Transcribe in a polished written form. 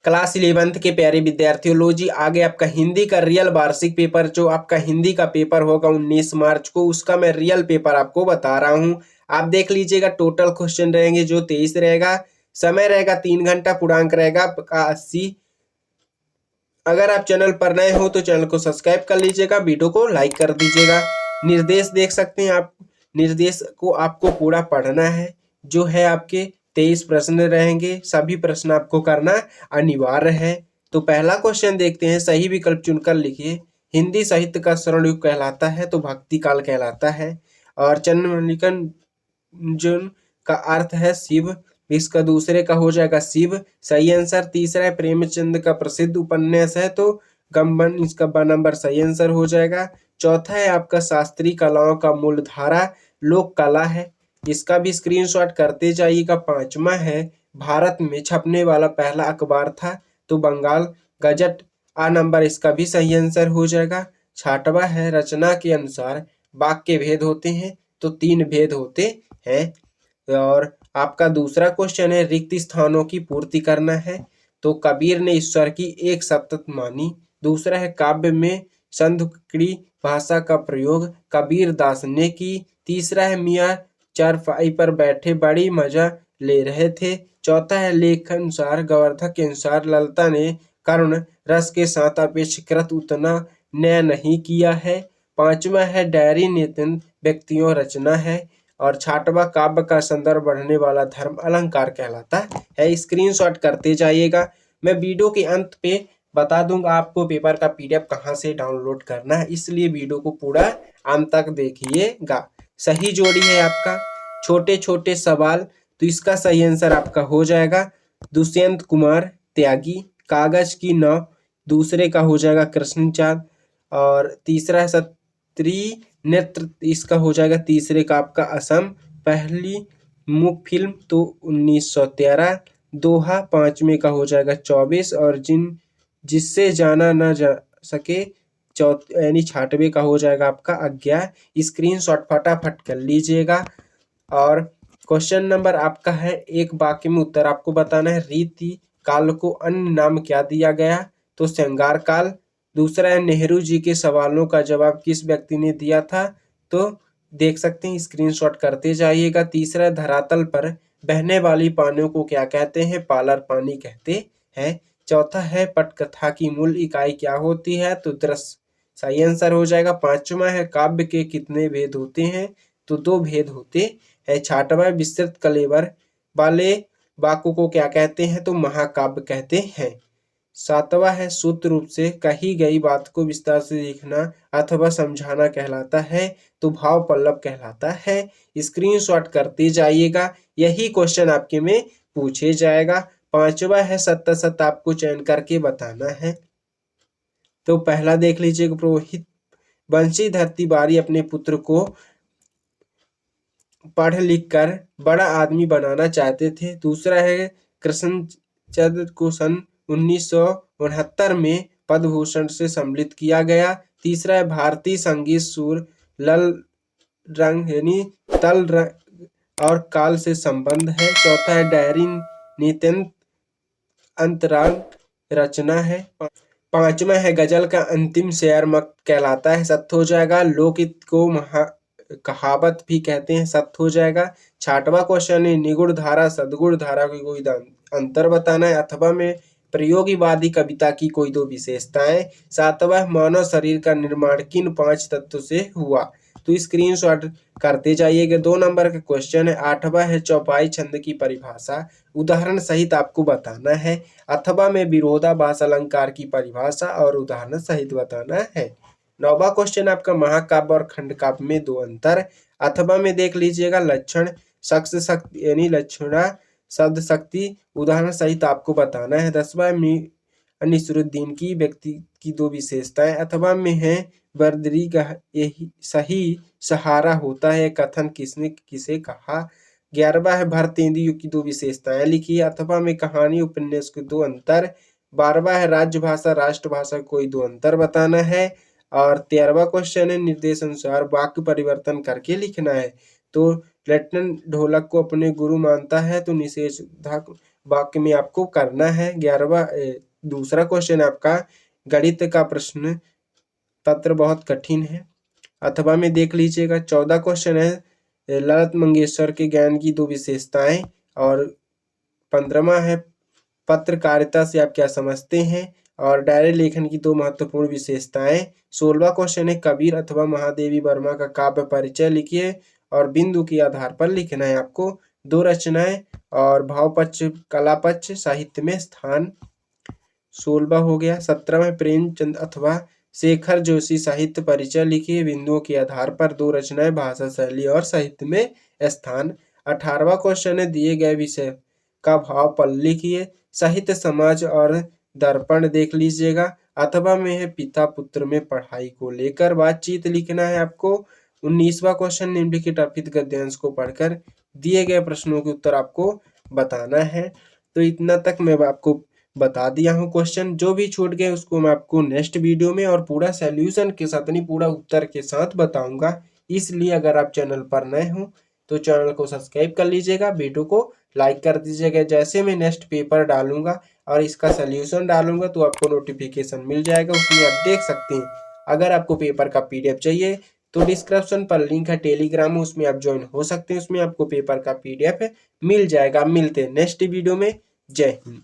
Class 11th के प्यारे विद्यार्थियों, लो जी आगे आपका हिंदी का रियल वार्षिक पेपर, जो आपका हिंदी का पेपर होगा 19 मार्च को, उसका मैं रियल पेपर आपको बता रहा हूं। आप देख लीजिएगा, टोटल क्वेश्चन रहेंगे जो 23 रहेगा, समय रहेगा 3 घंटा, पूर्णांक रहेगा आपका 80। अगर आप चैनल पर नए हो तो चैनल को सब्सक्राइब कर लीजिएगा, वीडियो को लाइक कर दीजिएगा। निर्देश देख सकते हैं आप, निर्देश को आपको पूरा पढ़ना है। जो है आपके 23 प्रश्न रहेंगे, सभी प्रश्न आपको करना अनिवार्य है। तो पहला क्वेश्चन देखते हैं, सही विकल्प चुनकर लिखिए। हिंदी साहित्य का स्वर्ण युग कहलाता है तो भक्ति काल कहलाता है। और चंद्रमल्लिकन जुन का अर्थ है शिव, इसका दूसरे का हो जाएगा शिव, सही आंसर। तीसरा है प्रेमचंद का प्रसिद्ध उपन्यास है तो गम्बन, इसका ब नंबर सही आंसर हो जाएगा। चौथा है आपका शास्त्रीय कलाओं का मूल धारा लोक कला है, इसका भी स्क्रीनशॉट करते जाइएगा। पांचवा है भारत में छपने वाला पहला अखबार था तो बंगाल गजट, आ नंबर इसका भी सही आंसर हो जाएगा। छठवा है रचना के अनुसार वाक्य भेद होते हैं तो 3 भेद होते हैं। और आपका दूसरा क्वेश्चन है रिक्त स्थानों की पूर्ति करना है तो कबीर ने ईश्वर की एक सतत मानी। दूसरा है काव्य में संधुकड़ी भाषा का प्रयोग कबीर दास ने की। तीसरा है मियाँ चारपाई पर बैठे बड़ी मजा ले रहे थे। चौथा है लेख अनुसार गोवर्धन के अनुसार ललिता ने करुण रस के साथ अपेक्षाकृत उतना न्याय नहीं किया है। पांचवा है डायरी नितिन व्यक्तियों रचना है। और छठवां काव्य का संदर्भ बढ़ने वाला धर्म अलंकार कहलाता है। स्क्रीनशॉट करते जाइएगा। मैं वीडियो के अंत पे बता दूंगा आपको पेपर का पीडीएफ कहाँ से डाउनलोड करना है, इसलिए वीडियो को पूरा अंत तक देखिएगा। सही जोड़ी है आपका छोटे छोटे सवाल, तो इसका सही आंसर आपका हो जाएगा दुष्यंत कुमार त्यागी। कागज की नाव, दूसरे का हो जाएगा कृष्णचांद। और तीसरा है सत्री नेत्र, इसका हो जाएगा तीसरे का आपका असम। पहली मुख फिल्म तो 1913। दोहा पांचवें का हो जाएगा 24। और जिससे जाना न जा सके यानी छठवें का हो जाएगा आपका अज्ञा। स्क्रीनशॉट फटाफट कर लीजिएगा। और क्वेश्चन नंबर आपका है, एक वाक्य में उत्तर आपको बताना है। रीति काल को अन्य नाम क्या दिया गया तो श्रृंगार काल। दूसरा है नेहरू जी के सवालों का जवाब किस व्यक्ति ने दिया था तो देख सकते हैं, स्क्रीनशॉट करते जाइएगा। तीसरा धरातल पर बहने वाली पानियों को क्या कहते हैं, पालर पानी कहते हैं। चौथा है पटकथा की मूल इकाई क्या होती है तो दृश्य, सही आंसर हो जाएगा। पांचवा है काव्य के कितने भेद होते हैं तो 2 भेद होते हैं। छठवा विस्तृत कलेवर वाले वाक्यों को क्या कहते हैं तो महाकाव्य कहते हैं। सातवां है सूत्र रूप से कही गई बात को विस्तार से लिखना अथवा समझाना कहलाता है तो भाव पल्लव कहलाता है। स्क्रीनशॉट करते जाइएगा, यही क्वेश्चन आपके में पूछे जाएगा। पांचवा है सत्य सत्य आपको चयन करके बताना है। तो पहला देख लीजिएगा, पुरोहित बंशीधर तिवारी अपने पुत्र को पढ़ लिख कर बड़ा आदमी बनाना चाहते थे। दूसरा है कृष्णचंद्र को सन 1969 में पद्म भूषण से सम्मानित किया गया। तीसरा है भारतीय संगीत सुर लल रंग यानी तल रंग और काल से संबंध है। चौथा है डायरी नित्यंत अंतराल रचना है। पांचवा है गजल का अंतिम शेर मक्त कहलाता है, सत्य हो जाएगा। लोकगीत को कहावत भी कहते हैं, सत्य हो जाएगा। छठवां क्वेश्चन है निगुण धारा सदगुण धारा की कोई अंतर बताना है अथवा में प्रयोगवादी कविता की कोई 2 विशेषताएं। सातवां मानव शरीर का निर्माण किन 5 तत्वों से हुआ तो स्क्रीनशॉट करते जाइएगा। 2 नंबर का क्वेश्चन है। आठवां है चौपाई छंद की परिभाषा उदाहरण सहित आपको बताना है अथवा में विरोधाभास अलंकार की परिभाषा और उदाहरण सहित बताना है। 9वां क्वेश्चन आपका महाकाव्य और खंड काव्य में 2 अंतर अथवा में देख लीजिएगा। लक्षण शख्स शक्ति यानी लक्षणा शब्द शक्ति उदाहरण सहित आपको बताना है। 10वां में नसीरुद्दीन की व्यक्ति की 2 विशेषताएं अथवा में है बर्दरी का यही सही सहारा होता है कथन किसने किसे कहा। 11वां है भारतेंदु युग की 2 विशेषताएं लिखी अथवा में कहानी उपन्यास के 2 अंतर। 12वां है राजभाषा राष्ट्रभाषा कोई 2 अंतर बताना है। और 13वां क्वेश्चन है निर्देश अनुसार वाक्य परिवर्तन करके लिखना है तो लेफ्टिनेंट ढोलक को अपने गुरु मानता है तो निषेधात्मक वाक्य में आपको करना है। 11वां दूसरा क्वेश्चन है आपका गणित का प्रश्न पत्र बहुत कठिन है। अथवा में देख लीजिएगा 14 क्वेश्चन है ललित मंगेशकर के ज्ञान की 2 विशेषताएं। और 15वां है पत्रकारिता से आप क्या समझते हैं और डायरी लेखन की 2 महत्वपूर्ण विशेषताएं। 16वां क्वेश्चन है कबीर अथवा महादेवी वर्मा का काव्य परिचय लिखिए और बिंदु के आधार पर लिखना है आपको। 2 रचनाएं और भाव पक्ष कला पक्ष साहित्य में स्थान। 16वां हो गया। 17वां प्रेमचंद अथवा शेखर जोशी साहित्य परिचय लिखिए बिंदुओं के आधार पर 2 रचनाएं भाषा शैली और साहित्य में स्थान। 18वां क्वेश्चन है दिए गए विषय का भाव पल लिखिए साहित्य समाज और दर्पण देख लीजिएगा। अथवा में है पिता पुत्र में पढ़ाई को लेकर बातचीत लिखना है आपको। 19वां क्वेश्चन निम्नलिखित अर्पित गद्यांश को पढ़कर दिए गए प्रश्नों के उत्तर आपको बताना है। तो इतना तक मैं आपको बता दिया हूँ क्वेश्चन। जो भी छूट गए उसको मैं आपको नेक्स्ट वीडियो में और पूरा सॉल्यूशन के साथ नहीं पूरा उत्तर के साथ बताऊंगा। इसलिए अगर आप चैनल पर नए हो तो चैनल को सब्सक्राइब कर लीजिएगा, वीडियो को लाइक कर दीजिएगा। जैसे मैं नेक्स्ट पेपर डालूंगा और इसका सॉल्यूशन डालूंगा तो आपको नोटिफिकेशन मिल जाएगा, उसमें आप देख सकते हैं। अगर आपको पेपर का PDF चाहिए तो डिस्क्रिप्शन पर लिंक है टेलीग्राम, उसमें आप ज्वाइन हो सकते हैं, उसमें आपको पेपर का PDF मिल जाएगा। मिलते हैं नेक्स्ट वीडियो में। जय हिंद।